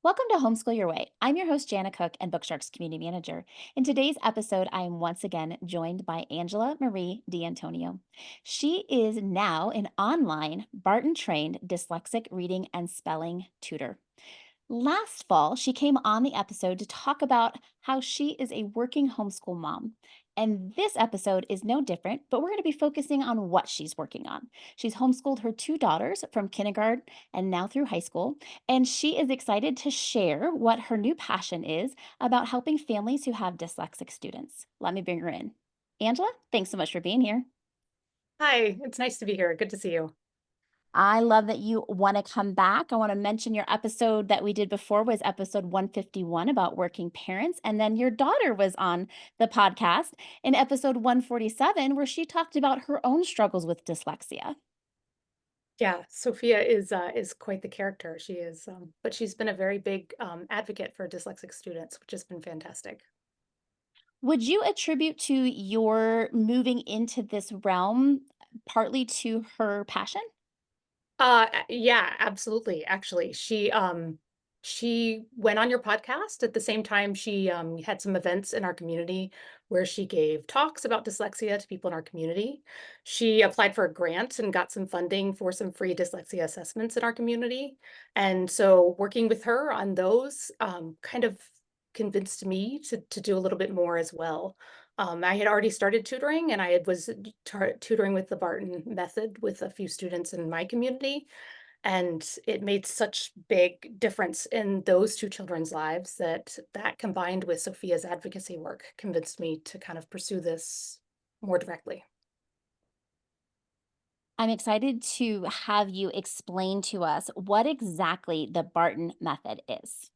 Welcome to Homeschool Your Way. I'm your host, Janna Cook, and Bookshark's community manager. In today's episode, I am once again joined by Angela Marie D'Antonio. She is now an online Barton trained dyslexic reading and spelling tutor. Last fall, she came on the episode to talk about how she is a working homeschool mom. And this episode is no different, but we're going to be focusing on what she's working on. She's homeschooled her two daughters from kindergarten and now through high school, and she is excited to share what her new passion is about helping families who have dyslexic students. Let me bring her in. Angela, thanks so much for being here. Hi, it's nice to be here. Good to see you. I love that you want to come back. I want to mention your episode that we did before was episode 151 about working parents. And then your daughter was on the podcast in episode 147, where she talked about her own struggles with dyslexia. Yeah, Sophia is quite the character. She is, but she's been a very big advocate for dyslexic students, which has been fantastic. Would you attribute to your moving into this realm partly to her passion? Yeah, absolutely. Actually, she went on your podcast at the same time she had some events in our community where she gave talks about dyslexia to people in our community. She applied for a grant and got some funding for some free dyslexia assessments in our community. And so working with her on those kind of convinced me to do a little bit more as well. I had already started tutoring and was tutoring with the Barton Method with a few students in my community. And it made such big difference in those two children's lives that combined with Sophia's advocacy work convinced me to kind of pursue this more directly. I'm excited to have you explain to us what exactly the Barton method is.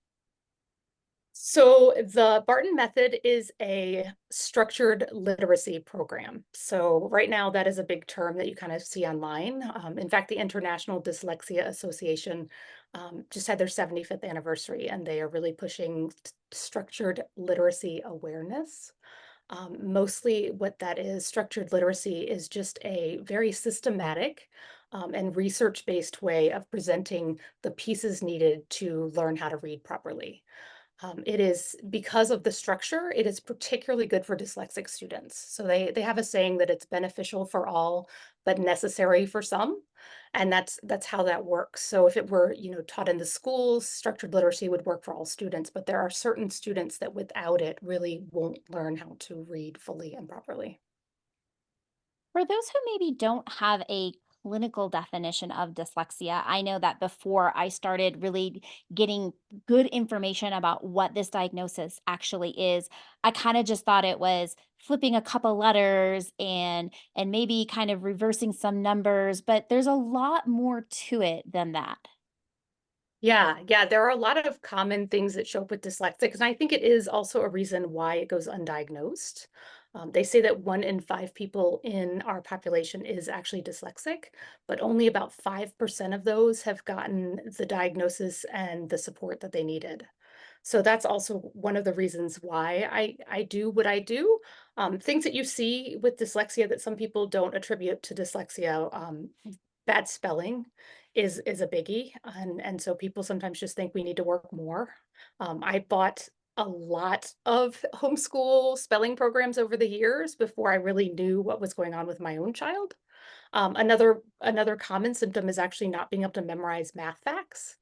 So the Barton Method is a structured literacy program. So right now, that is a big term that you kind of see online. In fact, the International Dyslexia Association just had their 75th anniversary, and they are really pushing structured literacy awareness. Mostly, what that is, structured literacy is just a very systematic and research-based way of presenting the pieces needed to learn how to read properly. It is because of the structure, it is particularly good for dyslexic students. So they have a saying that it's beneficial for all, but necessary for some. And that's how that works. So if it were, taught in the schools, structured literacy would work for all students, but there are certain students that without it really won't learn how to read fully and properly. For those who maybe don't have a clinical definition of dyslexia, I know that before I started really getting good information about what this diagnosis actually is, I kind of just thought it was flipping a couple letters and maybe kind of reversing some numbers, but there's a lot more to it than that. Yeah, yeah, there are a lot of common things that show up with dyslexic, and I think it is also a reason why it goes undiagnosed. They say that 1 in 5 people in our population is actually dyslexic, but only about 5% of those have gotten the diagnosis and the support that they needed. So that's also one of the reasons why I do what I do. Things that you see with dyslexia that some people don't attribute to dyslexia, bad spelling is a biggie, and so people sometimes just think we need to work more. I bought a lot of homeschool spelling programs over the years before I really knew what was going on with my own child. Another common symptom is actually not being able to memorize math facts.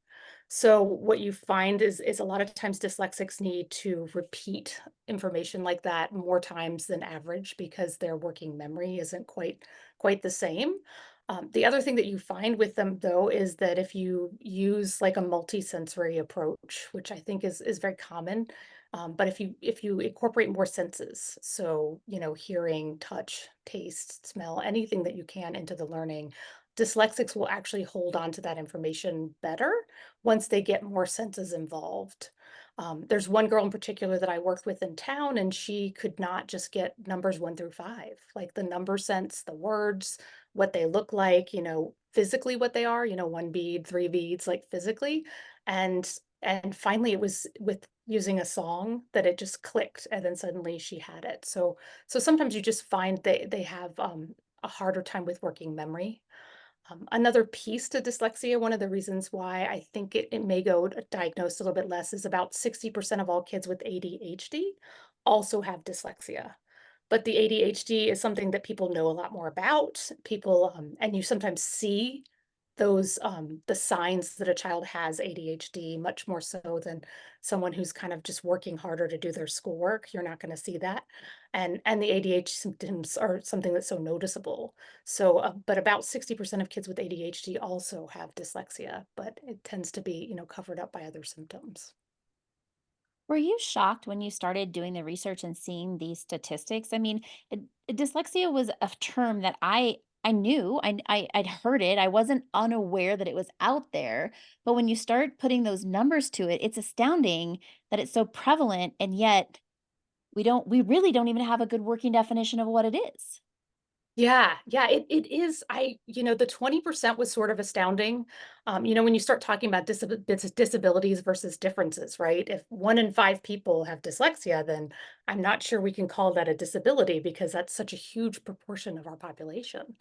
So what you find is a lot of times dyslexics need to repeat information like that more times than average because their working memory isn't quite the same. The other thing that you find with them though is that if you use like a multisensory approach, which I think is very common, but if you incorporate more senses, so hearing, touch, taste, smell, anything that you can into the learning, dyslexics will actually hold on to that information better once they get more senses involved. There's one girl in particular that I worked with in town, and she could not just get numbers 1 through 5, like the number sense, the words, what they look like, physically what they are, one bead, three beads, like physically. And finally it was with using a song that it just clicked, and then suddenly she had it. So sometimes you just find they have a harder time with working memory. Another piece to dyslexia, one of the reasons why I think it may go diagnosed a little bit less is about 60% of all kids with ADHD also have dyslexia. But the ADHD is something that people know a lot more about. People, and you sometimes see those the signs that a child has ADHD much more so than someone who's kind of just working harder to do their schoolwork. You're not going to see that. And the ADHD symptoms are something that's so noticeable. So, but about 60% of kids with ADHD also have dyslexia, but it tends to be, covered up by other symptoms. Were you shocked when you started doing the research and seeing these statistics? I mean, dyslexia was a term that I knew, I'd heard it. I wasn't unaware that it was out there, but when you start putting those numbers to it, it's astounding that it's so prevalent, and yet we really don't even have a good working definition of what it is. Yeah, yeah, it is. The 20% was sort of astounding. When you start talking about disabilities versus differences, right? If 1 in 5 people have dyslexia, then I'm not sure we can call that a disability because that's such a huge proportion of our population.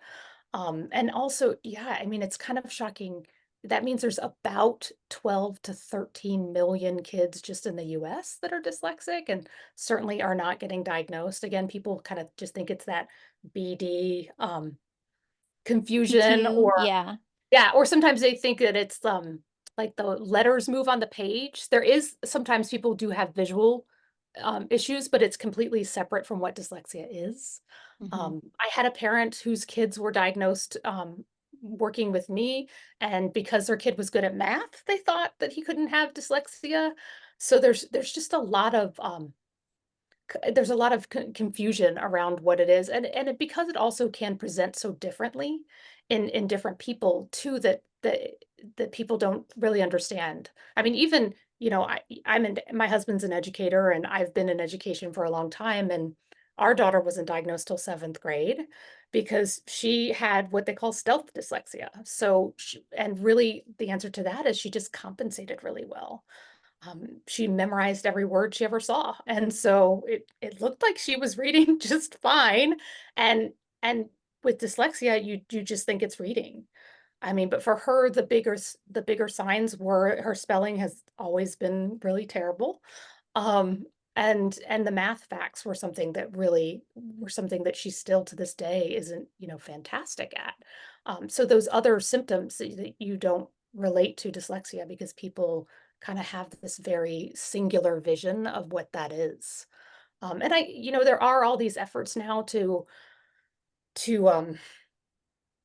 And also, yeah, I mean, it's kind of shocking. That means there's about 12 to 13 million kids just in the US that are dyslexic and certainly are not getting diagnosed. Again, people kind of just think it's that BD confusion EQ, or yeah. yeah, or sometimes they think that it's, like the letters move on the page. There is sometimes people do have visual, issues, but it's completely separate from what dyslexia is. Mhm. I had a parent whose kids were diagnosed, working with me, and because their kid was good at math, they thought that he couldn't have dyslexia. So there's just a lot of, there's a lot of confusion around what it is, and because it also can present so differently in different people too, that people don't really understand. I mean, even my husband's an educator, and I've been in education for a long time, and our daughter wasn't diagnosed till 7th grade because she had what they call stealth dyslexia. And really, the answer to that is she just compensated really well. She memorized every word she ever saw, and so it looked like she was reading just fine, and and with dyslexia, you just think it's reading. I mean, but for her, the bigger signs were her spelling has always been really terrible, and the math facts were something that she still to this day isn't, fantastic at. So those other symptoms that you don't relate to dyslexia because people kind of have this very singular vision of what that is. And there are all these efforts now to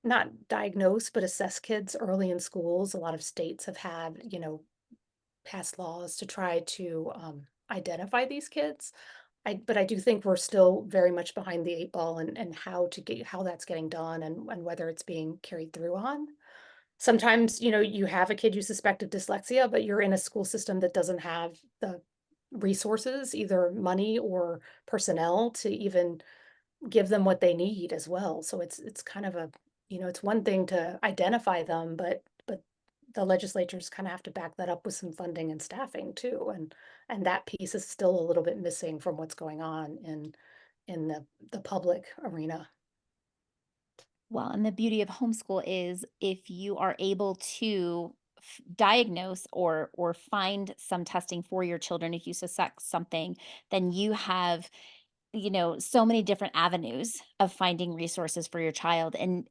not diagnose but assess kids early in schools. A lot of states have had, passed laws to try to identify these kids. But I do think we're still very much behind the 8 ball and how that's getting done and whether it's being carried through on. Sometimes, you have a kid you suspect of dyslexia, but you're in a school system that doesn't have the resources, either money or personnel to even give them what they need as well. So it's kind of it's one thing to identify them, but the legislatures kind of have to back that up with some funding and staffing too. And that piece is still a little bit missing from what's going on in the public arena. Well, and the beauty of homeschool is if you are able to diagnose or find some testing for your children, if you suspect something, then you have, so many different avenues of finding resources for your child, and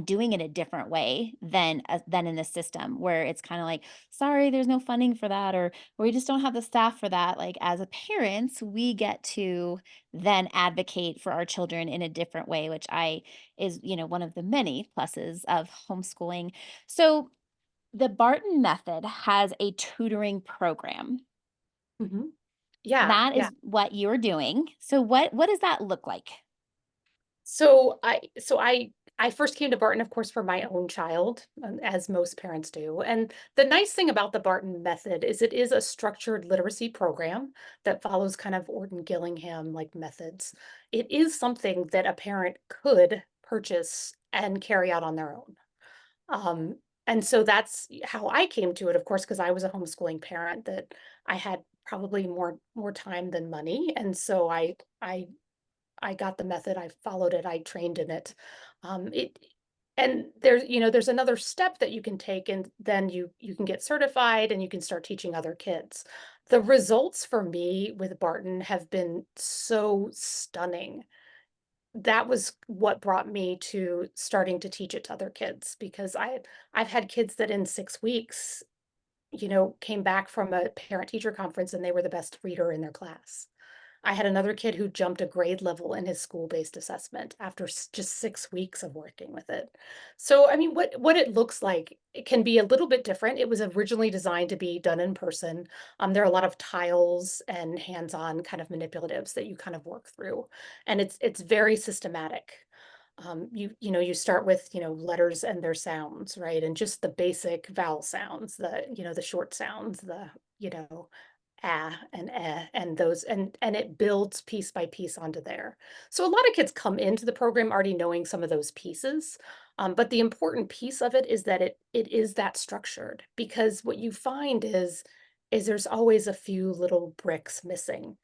doing it a different way than in the system where it's kind of like, sorry, there's no funding for that, or we just don't have the staff for that. Like, as a parents, we get to then advocate for our children in a different way, which I is, one of the many pluses of homeschooling. So the Barton Method has a tutoring program. Mhm. Yeah, That yeah. is what you're doing. So what does that look like? So I first came to Barton, of course, for my own child, as most parents do. And the nice thing about the Barton method is it is a structured literacy program that follows kind of Orton Gillingham like methods. It is something that a parent could purchase and carry out on their own. Um, and so that's how I came to it, of course, because I was a homeschooling parent that I had probably more time than money. And so I got the method, I followed it, I trained in it. It and there's another step that you can take, and then you can get certified and you can start teaching other kids. The results for me with Barton have been so stunning. That was what brought me to starting to teach it to other kids, because I've had kids that in 6 weeks, came back from a parent teacher conference and they were the best reader in their class. I had another kid who jumped a grade level in his school-based assessment after just 6 weeks of working with it. So, I mean, what it looks like, it can be a little bit different. It was originally designed to be done in person. There are a lot of tiles and hands-on kind of manipulatives that you kind of work through, and it's very systematic. You start with, letters and their sounds, right? And just the basic vowel sounds, the short sounds, you know, ah and eh, and those, and it builds piece by piece onto there. So a lot of kids come into the program already knowing some of those pieces. But the important piece of it is that it is that structured, because what you find is there's always a few little bricks missing.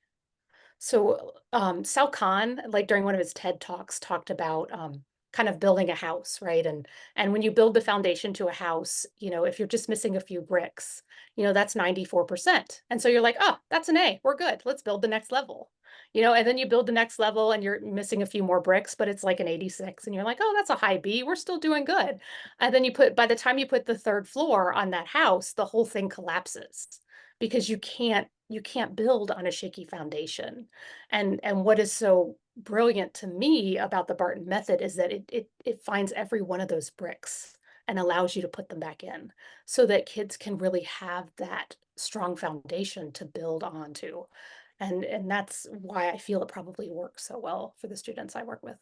So, Sal Khan, like during one of his TED Talks, talked about kind of building a house, right? And when you build the foundation to a house, if you're just missing a few bricks, that's 94%. And so you're like, oh, that's an A. We're good. Let's build the next level. And then you build the next level and you're missing a few more bricks, but it's like an 86. And you're like, oh, that's a high B. We're still doing good. And then by the time you put the third floor on that house, the whole thing collapses, because you can't build on a shaky foundation. And what is so brilliant to me about the Barton method is that it finds every one of those bricks and allows you to put them back in, so that kids can really have that strong foundation to build onto. And that's why I feel it probably works so well for the students I work with.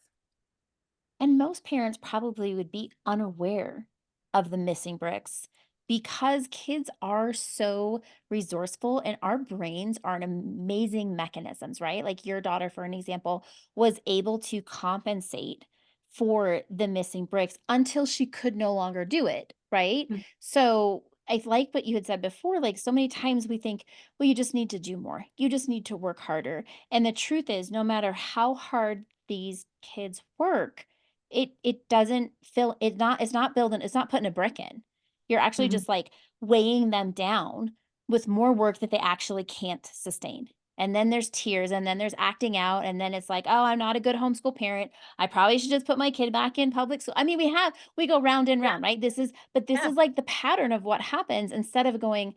And most parents probably would be unaware of the missing bricks because kids are so resourceful and our brains are an amazing mechanisms, right? Like your daughter, for an example, was able to compensate for the missing bricks until she could no longer do it, right? Mm. So I like what you had said before. Like so many times we think, well, you just need to do more, you just need to work harder. And the truth is, no matter how hard these kids work, it doesn't fill it's not building it's not putting a brick in. You're actually Mhm. just, like, weighing them down with more work that they actually can't sustain. And then there's tears, and then there's acting out, and then it's like, "Oh, I'm not a good homeschool parent. I probably should just put my kid back in public school." I mean, we go round and Yeah, round, right? This yeah. is, like, the pattern of what happens instead of going,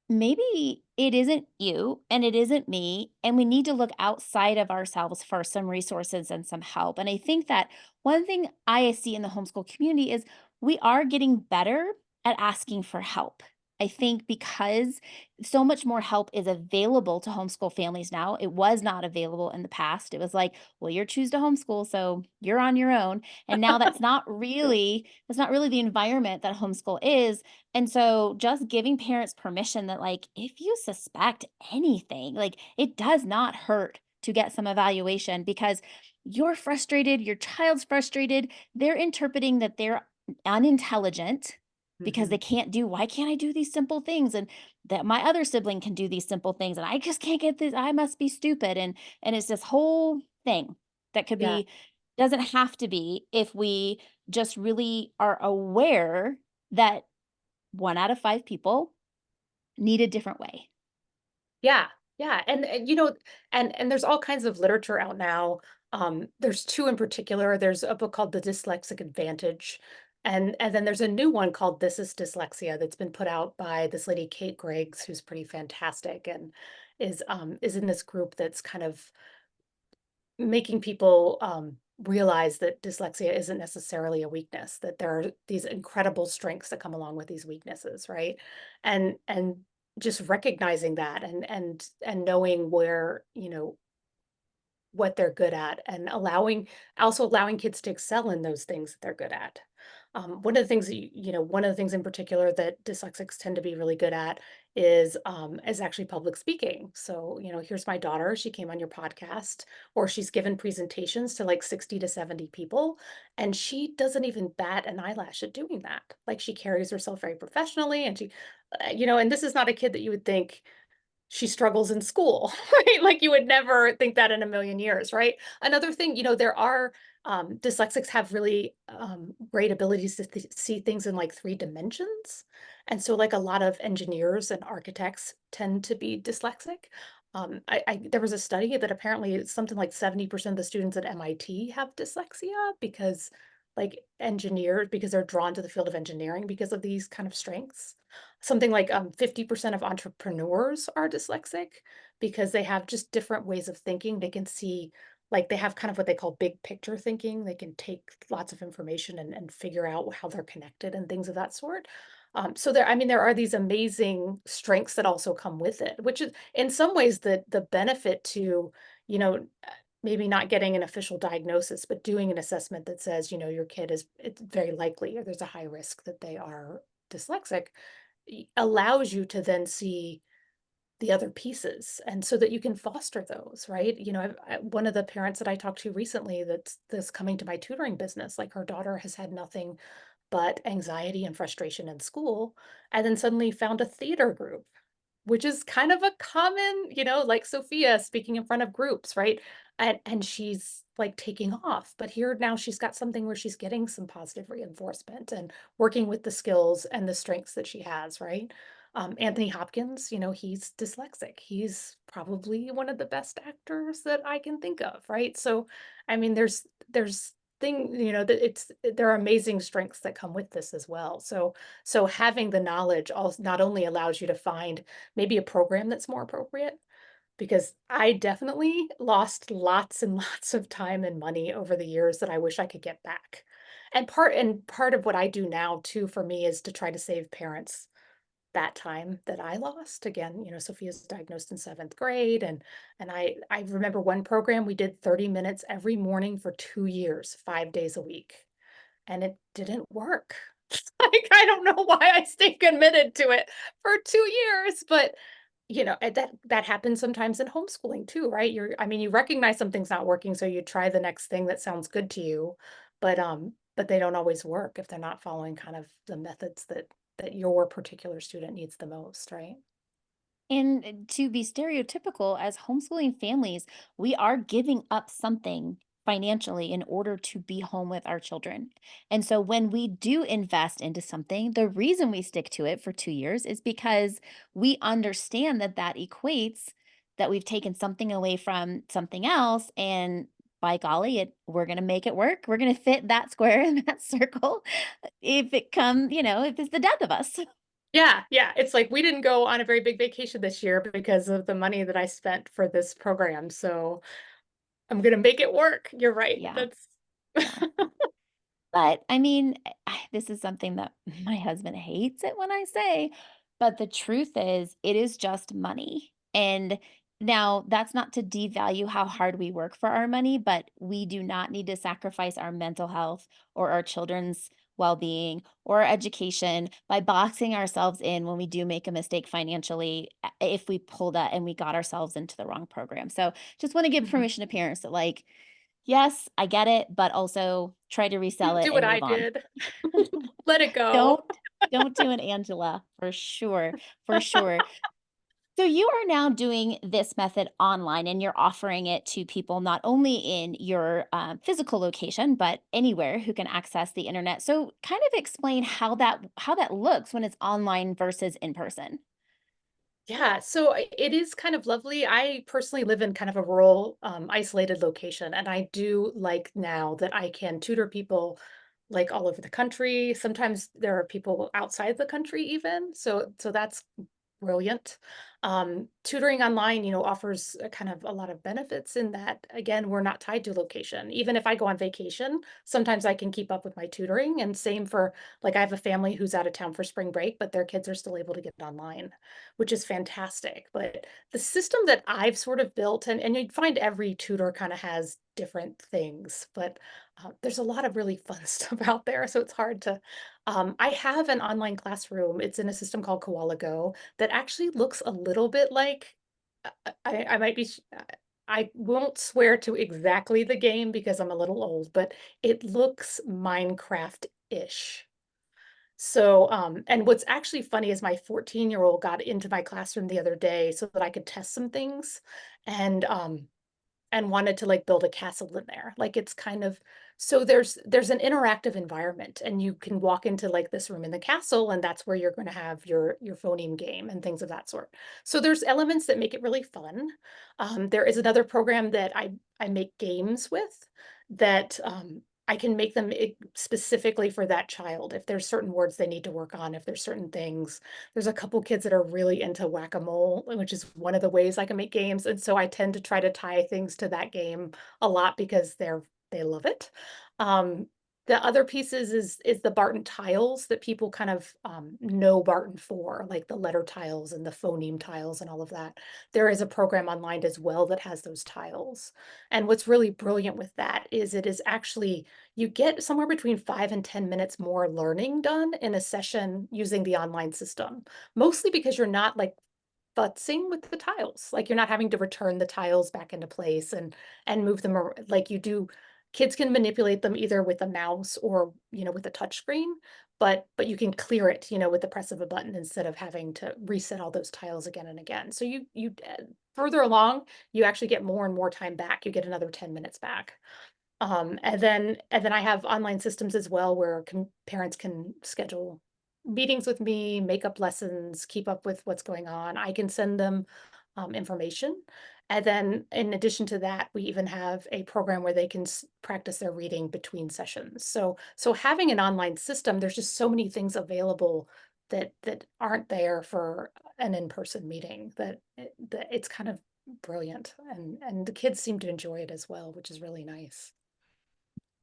maybe it isn't you and it isn't me, and we need to look outside of ourselves for some resources and some help. And I think that one thing I see in the homeschool community is we are getting better at asking for help. I think because so much more help is available to homeschool families now. It was not available in the past. It was like, well, you're choose to homeschool, so you're on your own. And now True. that's not really the environment that homeschool is. And so just giving parents permission that, like, if you suspect anything, like, it does not hurt to get some evaluation because you're frustrated, your child's frustrated, they're interpreting that they're unintelligent because they Mhm. can't do, why can't I do these simple things? And that my other sibling can do these simple things and I just can't get this, I must be stupid. And it's this whole thing that could Yeah. be, doesn't have to be, if we just really are aware that 1 out of 5 people need a different way. Yeah, yeah, and there's all kinds of literature out now. There's 2 in particular. There's a book called The Dyslexic Advantage, and then there's a new one called This is Dyslexia that's been put out by this lady, Kate Griggs, who's pretty fantastic, and is in this group that's kind of making people, realize that dyslexia isn't necessarily a weakness, that there are these incredible strengths that come along with these weaknesses, right? And just recognizing that, and knowing where, what they're good at, and allowing kids to excel in those things that they're good at. One of the things that one of the things in particular that dyslexics tend to be really good at is actually public speaking. So, here's my daughter, she came on your podcast, or she's given presentations to like 60 to 70 people, and she doesn't even bat an eyelash at doing that. Like, she carries herself very professionally, and and this is not a kid that you would think she struggles in school, right? Like, you would never think that in a million years, right? Another thing, there are, dyslexics have really, great abilities to see things in, like, 3 dimensions, and so, like, a lot of engineers and architects tend to be dyslexic. I there was a study that apparently it's something like 70% of the students at MIT have dyslexia because, like, engineers because they're drawn to the field of engineering because of these kind of strengths. Something like, 50% of entrepreneurs are dyslexic because they have just different ways of thinking. They can see like, they have kind of what they call big picture thinking. They can take lots of information and figure out how they're connected and things of that sort. So there I mean, there are these amazing strengths that also come with it, which is in some ways the benefit to, you know, maybe not getting an official diagnosis, but doing an assessment that says, your kid is it's very likely or there's a high risk that they are dyslexic allows you to then see the other pieces and so that you can foster those, right? One of the parents that I talked to recently that's coming to my tutoring business, like her daughter has had nothing but anxiety and frustration in school and then suddenly found a theater group which is kind of a common, like Sophia speaking in front of groups, right? And she's like taking off. But here now she's got something where she's getting some positive reinforcement and working with the skills and the strengths that she has, right? Anthony Hopkins, he's dyslexic. He's probably one of the best actors that I can think of, right? So, I mean, there's that there are amazing strengths that come with this as well. So having the knowledge also not only allows you to find maybe a program that's more appropriate, because I definitely lost lots and lots of time and money over the years that I wish I could get back. And part of what I do now too for me is to try to save parents that time that I lost. Again, Sophia's diagnosed in 7th grade and I remember one program we did 30 minutes every morning for 2 years, 5 days a week, and it didn't work. Like, I don't know why I stayed committed to it for 2 years, but, and that happens sometimes in homeschooling too, right? I mean, you recognize something's not working, so you try the next thing that sounds good to you, but they don't always work if they're not following kind of the methods that your particular student needs the most, right? And to be stereotypical, as homeschooling families, we are giving up something financially in order to be home with our children. And so when we do invest into something, the reason we stick to it for 2 years is because we understand that that equates that we've taken something away from something else. And by golly, we're going to make it work. We're going to fit that square in that circle if it comes, if it's the death of us. Yeah, yeah, it's like, we didn't go on a very big vacation this year because of the money that I spent for this program, so I'm gonna make it work. You're right, Yeah. that's Yeah. But I mean, this is something that my husband hates it when I say, but the truth is, it is just money. And now that's not to devalue how hard we work for our money, but we do not need to sacrifice our mental health or our children's well being or our education by boxing ourselves in when we do make a mistake financially if we pull that and we got ourselves into the wrong program. So just want to give Mhm. permission to parents that, like, yes, I get it, but also try to resell Don't it do what and I move on. did. Let it go. Don't don't do an Angela, for sure, for sure. So you are now doing this method online and you're offering it to people not only in your physical location, but anywhere who can access the internet. So kind of explain how that looks when it's online versus in person. Yeah, so it is kind of lovely. I personally live in kind of a rural, isolated location, and I do like now that I can tutor people like all over the country. Sometimes there are people outside the country even, so that's brilliant. Tutoring online, offers a kind of a lot of benefits in that, again, we're not tied to location. Even if I go on vacation, sometimes I can keep up with my tutoring. And same for, like, I have a family who's out of town for spring break, but their kids are still able to get online, which is fantastic. But the system that I've sort of built, and you'd find every tutor kind of has different things, but there's a lot of really fun stuff out there. So it's hard to I have an online classroom. It's in a system called Koala Go that actually looks a little bit like I might be I won't swear to exactly the game because I'm a little old, but it looks Minecraft-ish. So, and what's actually funny is my 14-year-old got into my classroom the other day so that I could test some things, and, um, and wanted to, like, build a castle in there. Like, it's kind of so there's an interactive environment, and you can walk into, like, this room in the castle, and that's where you're gonna have your phoneme game and things of that sort. So there's elements that make it really fun. There is another program that I make games with that, I can make them specifically for that child. If there's certain words they need to work on, if there's certain things. There's a couple kids that are really into whack-a-mole, which is one of the ways I can make games, and so I tend to try to tie things to that game a lot because they love it. Um, the other pieces is the Barton tiles that people kind of, know Barton for, like the letter tiles and the phoneme tiles and all of that. There is a program online as well that has those tiles, and what's really brilliant with that is it is actually you get somewhere between 5 and 10 minutes more learning done in a session using the online system, mostly because you're not, like, futzing with the tiles. Like, you're not having to return the tiles back into place and move them like you do. Kids can manipulate them either with a mouse or, with a touch screen, but you can clear it, with the press of a button instead of having to reset all those tiles again and again. So further along, you actually get more and more time back. You get another 10 minutes back. And then I have online systems as well where parents can schedule meetings with me, make up lessons, keep up with what's going on. I can send them information. And then in addition to that, we even have a program where they can practice their reading between sessions. So having an online system, there's just so many things available that aren't there for an in-person meeting that it's kind of brilliant, and the kids seem to enjoy it as well, which is really nice.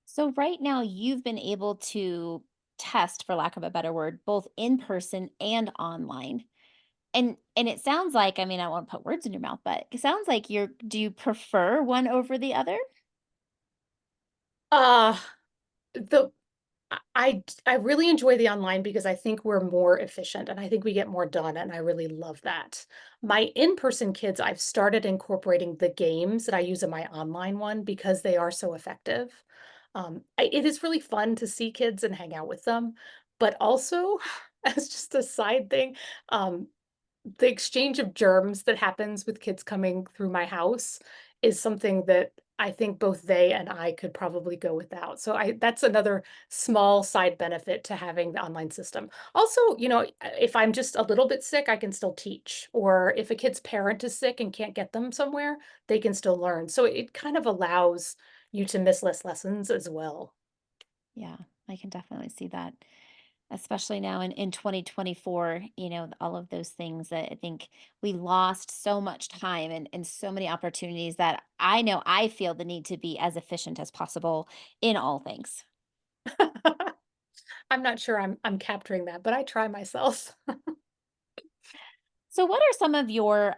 So right now you've been able to test, for lack of a better word, both in person and online. And it sounds like, I mean, I don't want to put words in your mouth, but it sounds like do you prefer one over the other? Uh, the I really enjoy the online because I think we're more efficient and I think we get more done, and I really love that. My in-person kids, I've started incorporating the games that I use in my online one because they are so effective. It is really fun to see kids and hang out with them, but also as just a side thing, um, the exchange of germs that happens with kids coming through my house is something that I think both they and I could probably go without. So I that's another small side benefit to having the online system. Also, if I'm just a little bit sick, I can still teach. Or if a kid's parent is sick and can't get them somewhere, they can still learn. So it kind of allows you to miss less lessons as well. Yeah, I can definitely see that. Especially now in 2024, all of those things that I think we lost so much time and so many opportunities that I know I feel the need to be as efficient as possible in all things. I'm not sure I'm capturing that, but I try myself. So what are some of your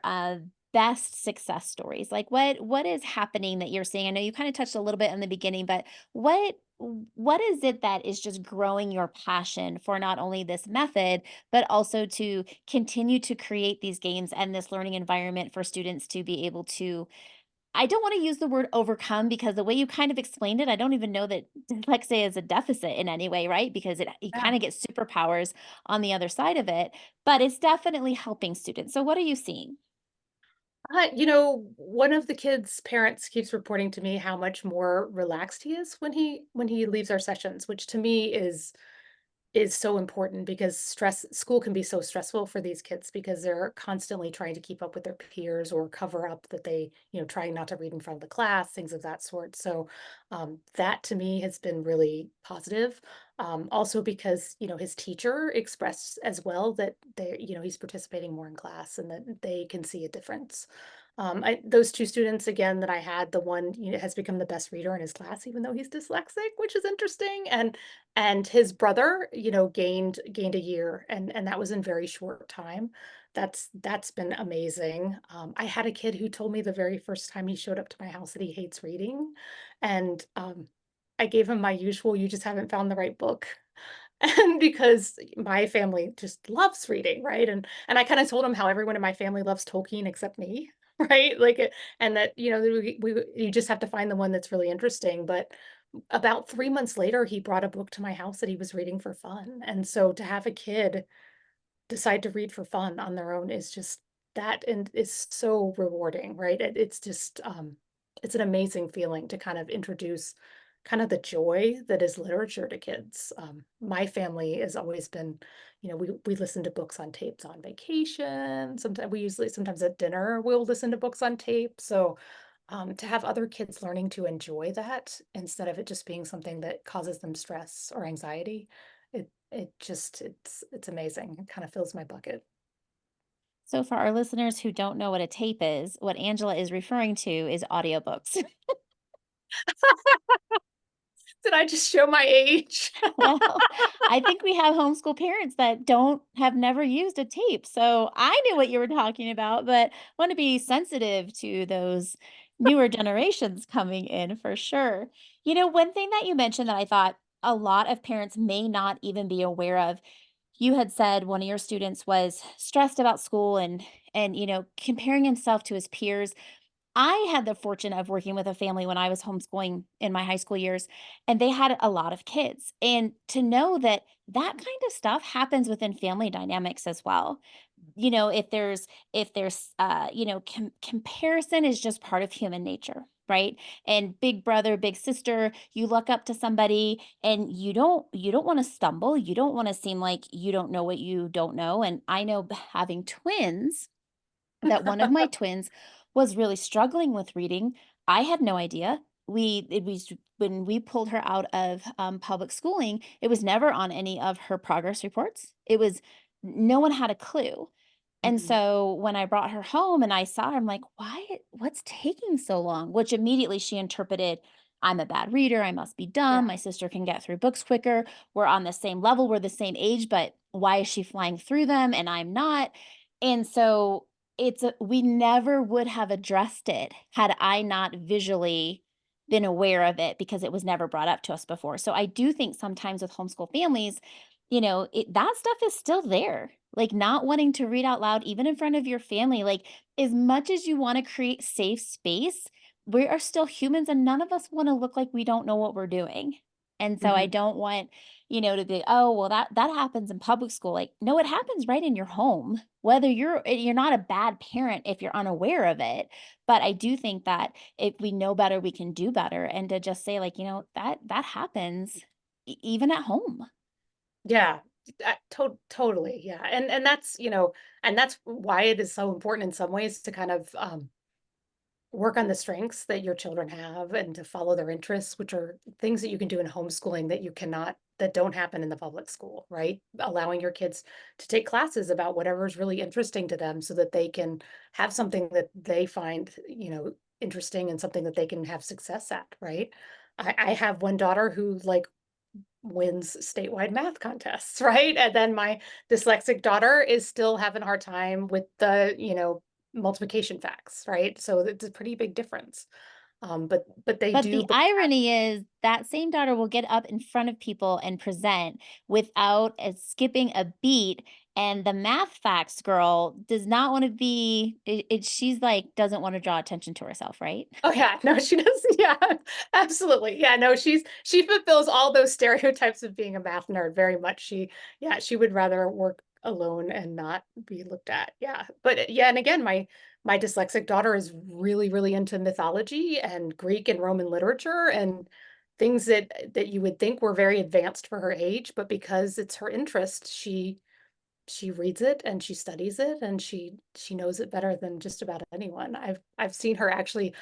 best success stories? Like what is happening that you're seeing? I know you kind of touched a little bit in the beginning, but what is it that is just growing your passion for not only this method, but also to continue to create these games and this learning environment for students to be able to, I don't want to use the word overcome because the way you kind of explained it, I don't even know that dyslexia is a deficit in any way, right? Because you Yeah. kind of get superpowers on the other side of it, but it's definitely helping students. So what are you seeing? One of the kids' parents keeps reporting to me how much more relaxed he is when he leaves our sessions, which to me is so important because school can be so stressful for these kids because they're constantly trying to keep up with their peers or cover up that they, trying not to read in front of the class, things of that sort. So that to me has been really positive. Also because, his teacher expressed as well that he's participating more in class and that they can see a difference. Those two students again that I had, the one has become the best reader in his class, even though he's dyslexic, which is interesting. And his brother, gained a year, and that was in very short time. That's been amazing. I had a kid who told me the very first time he showed up to my house that he hates reading, and I gave him my usual, "You just haven't found the right book." And because my family just loves reading, right? And I kind of told him how everyone in my family loves Tolkien except me, right? And that you just have to find the one that's really interesting. About 3 months later, he brought a book to my house that he was reading for fun, and so to have a kid decide to read for fun on their own is just that and is so rewarding, right? It's just it's an amazing feeling to kind of introduce kind of the joy that is literature to kids. My family has always been, we listen to books on tapes on vacation. Sometimes at dinner we'll listen to books on tape. So to have other kids learning to enjoy that instead of it just being something that causes them stress or anxiety, it's amazing. It kind of fills my bucket. So for our listeners who don't know what a tape is, what Angela is referring to is audiobooks. Did I just show my age? Well, I think we have homeschool parents that don't have never used a tape. So I knew what you were talking about, but want to be sensitive to those newer generations coming in for sure. One thing that you mentioned that I thought a lot of parents may not even be aware of, you had said one of your students was stressed about school and comparing himself to his peers. I had the fortune of working with a family when I was homeschooling in my high school years, and they had a lot of kids. And to know that that kind of stuff happens within family dynamics as well. If there's comparison is just part of human nature, right? And big brother, big sister, you look up to somebody and you don't want to stumble. You don't want to seem like you don't know what you don't know. And I know having twins that one of my twins was really struggling with reading. I had no idea. It was when we pulled her out of public schooling, it was never on any of her progress reports. It was no one had a clue. And Mhm. so when I brought her home and I saw her, I'm like, what's taking so long? Which immediately she interpreted, I'm a bad reader. I must be Yeah. dumb. My sister can get through books quicker. We're on the same level. We're the same age, but why is she flying through them and I'm not? And so we never would have addressed it had I not visually been aware of it because it was never brought up to us before. So I do think sometimes with homeschool families, that stuff is still there. Like not wanting to read out loud, even in front of your family, like as much as you want to create safe space, we are still humans and none of us want to look like we don't know what we're doing. And so I Mhm. don't want, to be, oh, well, that happens in public school. Like, no, it happens right in your home. Whether you're not a bad parent if you're unaware of it. But I do think that if we know better, we can do better. And to just say, like, that happens even at home. Yeah. Totally. Yeah. And that's, and that's why it is so important in some ways to kind of work on the strengths that your children have and to follow their interests, which are things that you can do in homeschooling that don't happen in the public school, right? Allowing your kids to take classes about whatever is really interesting to them so that they can have something that they find, interesting and something that they can have success at, right? I have one daughter who like wins statewide math contests, right? And then my dyslexic daughter is still having a hard time with the, multiplication facts, right? So it's a pretty big difference. But they But do the both. irony is that same daughter will get up in front of people and present without skipping a beat. And the math facts girl does not want to be, she's like, doesn't want to draw attention to herself, right? Oh yeah, no, she doesn't. Yeah, absolutely. Yeah, no, she fulfills all those stereotypes of being a math nerd very much. Yeah, she would rather work alone and not be looked at. Yeah, but yeah, and again, my dyslexic daughter is really, really into mythology and Greek and Roman literature and things that you would think were very advanced for her age, but because it's her interest, she reads it and she studies it and she knows it better than just about anyone. I've seen her actually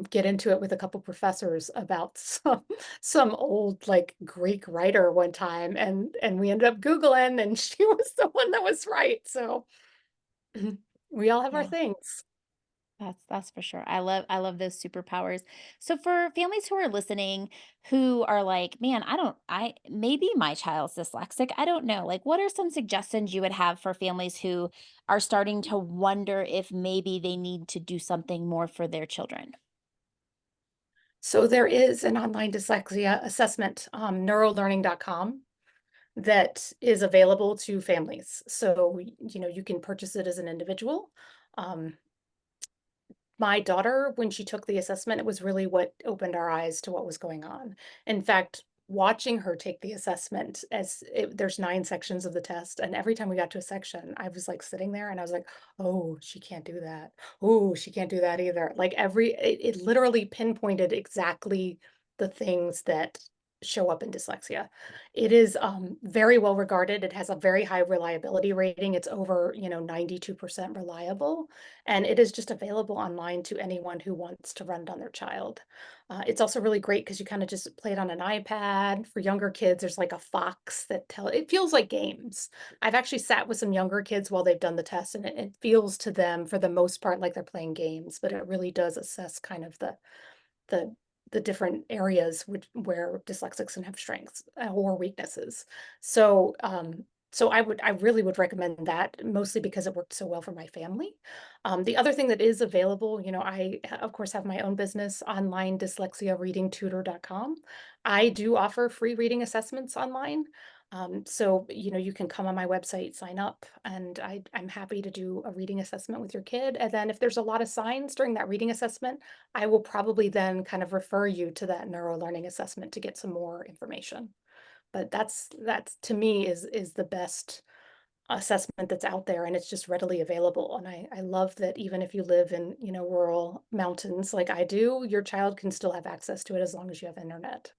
get into it with a couple professors about some old like Greek writer one time, and we ended up Googling, and she was the one that was right. So we all have our Yeah. things. That's for sure. I love those superpowers. So for families who are listening who are like, "Man, I maybe my child's dyslexic. I don't know." Like what are some suggestions you would have for families who are starting to wonder if maybe they need to do something more for their children? So there is an online dyslexia assessment, neurolearning.com, that is available to families. So you can purchase it as an individual. Um, my daughter, when she took the assessment, it was really what opened our eyes to what was going on. In fact, watching her take the assessment there's 9 sections of the test, and every time we got to a section, I was, like, sitting there and I was like, "Oh, she can't do that. Oh, she can't do that either." Like, it literally pinpointed exactly the things that show up in dyslexia. It is, very well regarded. It has a very high reliability rating. It's over, 92% reliable, and it is just available online to anyone who wants to run it on their child. It's also really great because you kinda just play it on an iPad. For younger kids, there's like a fox that tell it feels like games. I've actually sat with some younger kids while they've done the test, and it feels to them, for the most part, like they're playing games, but it really does assess kind of the the different areas where dyslexics can have strengths or weaknesses. So, I really would recommend that, mostly because it worked so well for my family. The other thing that is available, I of course have my own business online, dyslexiareadingtutor.com. I do offer free reading assessments online. So, you can come on my website, sign up, and I'm happy to do a reading assessment with your kid. And then if there's a lot of signs during that reading assessment, I will probably then kind of refer you to that neuro learning assessment to get some more information. But that's to me is the best assessment that's out there, and it's just readily available. And I love that even if you live in, rural mountains like I do, your child can still have access to it as long as you have internet.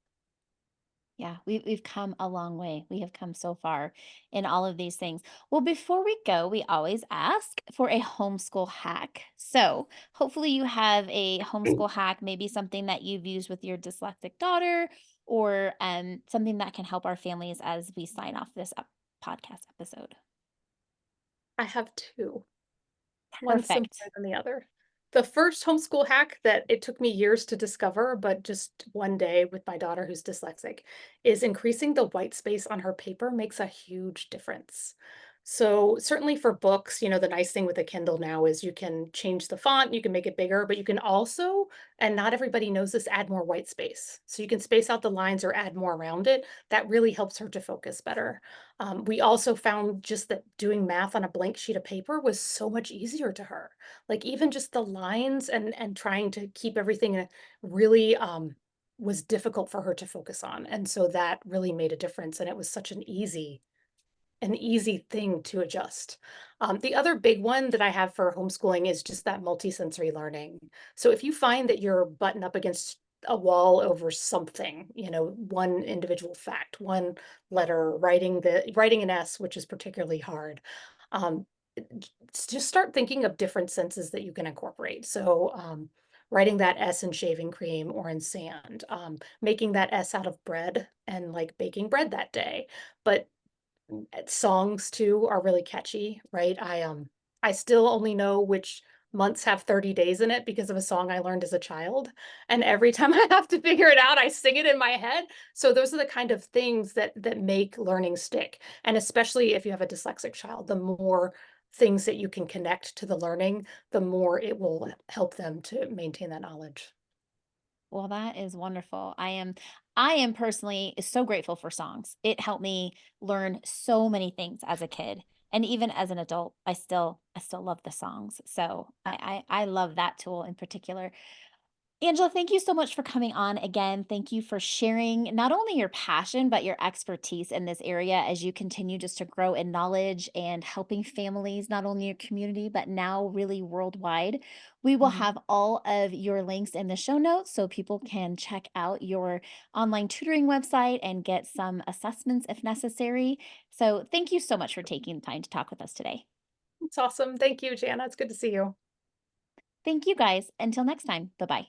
Yeah, we've come a long way. We have come so far in all of these things. Well, before we go, we always ask for a homeschool hack. So hopefully you have a homeschool hack, maybe something that you've used with your dyslexic daughter, or something that can help our families as we sign off this podcast episode. I have two. One simpler Perfect. than the other. The first homeschool hack that it took me years to discover, but just one day with my daughter who's dyslexic, is increasing the white space on her paper makes a huge difference. So, certainly for books, the nice thing with a Kindle now is you can change the font, you can make it bigger, but you can also, and not everybody knows this, add more white space. So you can space out the lines or add more around it. That really helps her to focus better. We also found just that doing math on a blank sheet of paper was so much easier to her. Like even just the lines and trying to keep everything really was difficult for her to focus on. And so that really made a difference. And it was such an easy thing to adjust. The other big one that I have for homeschooling is just that multisensory learning. So if you find that you're buttoned up against a wall over something, one individual fact, one letter, writing an S, which is particularly hard, um, just start thinking of different senses that you can incorporate. So writing that S in shaving cream or in sand, making that S out of bread and like baking bread that day. But songs too are really catchy, right? I still only know which months have 30 days in it because of a song I learned as a child, and every time I have to figure it out, I sing it in my head. So those are the kind of things that make learning stick, and especially if you have a dyslexic child, the more things that you can connect to the learning, the more it will help them to maintain that knowledge. Well, that is wonderful. I am personally so grateful for songs. It helped me learn so many things as a kid. And even as an adult, I still love the songs. So I love that tool in particular. Angela, thank you so much for coming on again. Thank you for sharing not only your passion, but your expertise in this area as you continue just to grow in knowledge and helping families, not only your community, but now really worldwide. We will Mhm. have all of your links in the show notes so people can check out your online tutoring website and get some assessments if necessary. So, thank you so much for taking the time to talk with us today. It's awesome. Thank you, Jana. It's good to see you. Thank you guys. Until next time, bye bye.